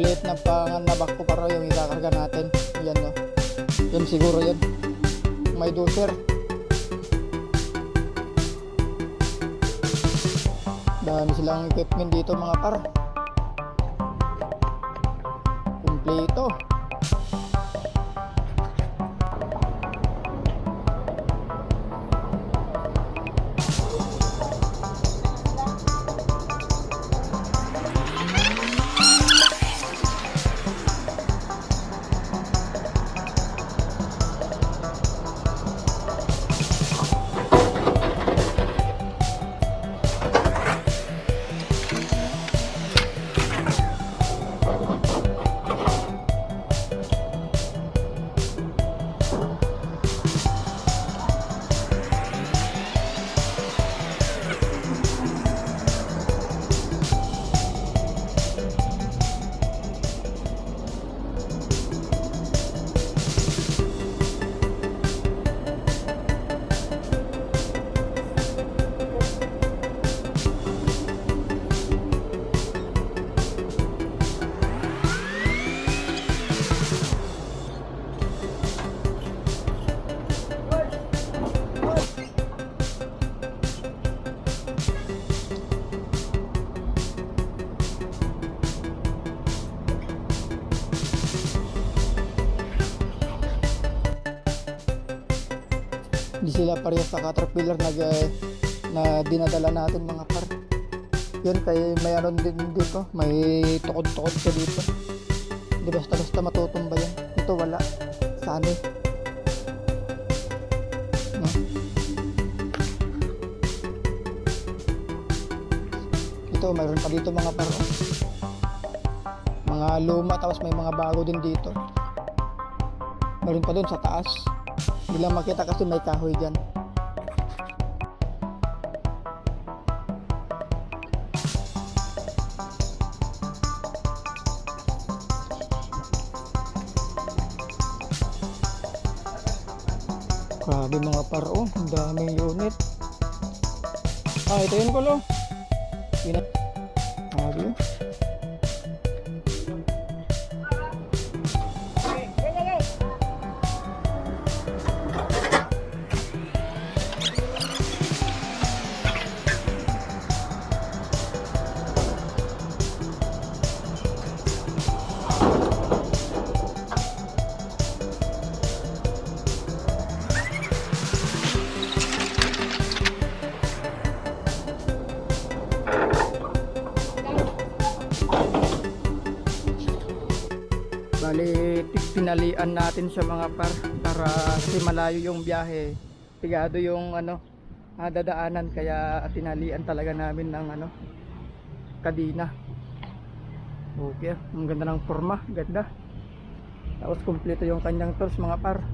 maliit na panganabak ko para yung ikakarga natin. Yan no. Yun siguro yun. May doser. Dami silang equipment dito mga par. Kumpleto. Hindi sila parehas sa caterpillar na dinadala natin mga par. Yun kay mayroon din dito, may tukod-tukod siya dito. Hindi basta-basta matutumba yan. Ito wala. Sani. No? Ito mayroon pa dito mga par. Mga luma tapos may mga bago din dito. Mayroon pa doon sa taas. Hindi lang makita kasi may kahoy dyan. Grabe mga par, oh, ang daming unit. Ito yun kulo. Grabe. Bali, pinalian natin siya mga par para kasi malayo yung biyahe. Pigado yung dadaanan kaya tinalian talaga namin ng kadina. Okay, ang ganda ng forma, ganda. Tapos kumpleto yung kanyang tools mga par.